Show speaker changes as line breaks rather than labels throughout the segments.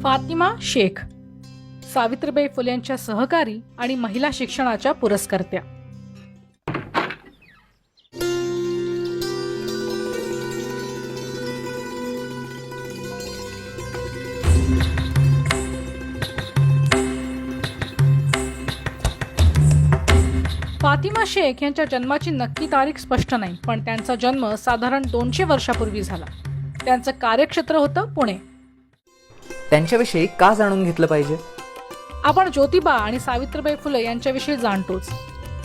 फातिमा शेख सावित्रीबाई फुलेंच्या सहकारी आणि महिला शिक्षणाच्या पुरस्कर्त्या. फातिमा शेख यांच्या जन्माची नक्की तारीख स्पष्ट नाही, पण त्यांचा जन्म साधारण 200 वर्षापूर्वी झाला. त्यांचं कार्यक्षेत्र होतं पुणे.
त्यांच्याविषयी का जाणून घेतलं पाहिजे?
आपण ज्योतिबा आणि सावित्रीबाई फुले यांच्याविषयी जाणतोच.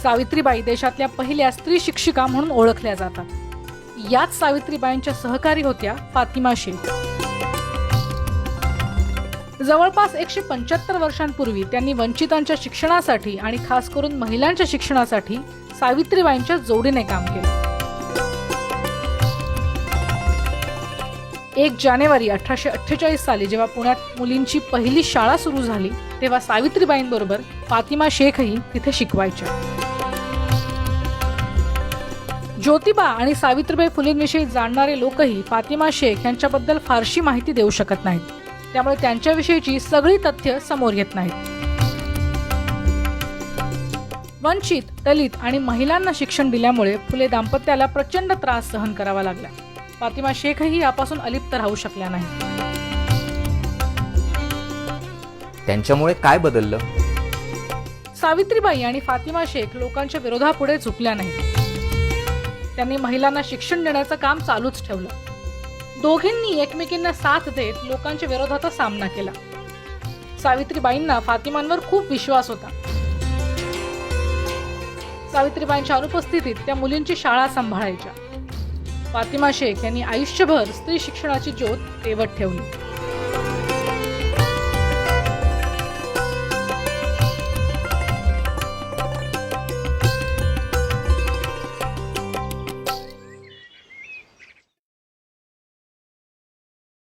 सावित्रीबाई देशातल्या पहिल्या स्त्री शिक्षिका म्हणून ओळखल्या जातात. याच सावित्रीबाईंच्या सहकारी होत्या फातिमा शेख. जवळपास 175 वर्षांपूर्वी त्यांनी वंचितांच्या शिक्षणासाठी आणि खास करून महिलांच्या शिक्षणासाठी सावित्रीबाईंच्या जोडीने काम केलं. 1 जानेवारी 1848 साली जेव्हा पुण्यात मुलींची पहिली शाळा सुरू झाली, तेव्हा सावित्रीबाईंबरोबर फातिमा शेखही तिथे शिकवायच्या. ज्योतिबा आणि सावित्रीबाई फुलेंविषयी जाणणारे लोकही फातिमा शेख यांच्याबद्दल फारशी माहिती देऊ शकत नाहीत. त्यामुळे त्यांच्याविषयीची सगळी तथ्य समोर येत नाहीत. वंचित, दलित आणि महिलांना शिक्षण दिल्यामुळे फुले दाम्पत्याला प्रचंड त्रास सहन करावा लागला. फातिमा शेखही यापासून अलिप्त राहू शकल्या नाही.
त्यांच्यामुळे काय बदललं?
सावित्रीबाई आणि फातिमा शेख लोकांच्या विरोधापुढे झुकल्या नाहीत. त्यांनी महिलांना शिक्षण देण्याचं काम चालूच ठेवलं. दोघींनी एकमेकींना साथ देत लोकांच्या विरोधाचा सामना केला. सावित्रीबाईंना फातिमांवर खूप विश्वास होता. सावित्रीबाईंच्या अनुपस्थितीत त्या मुलींची शाळा सांभाळायच्या. फातिमा शेख यांनी आयुष्यभर स्त्री शिक्षणाची ज्योत तेवत ठेवली.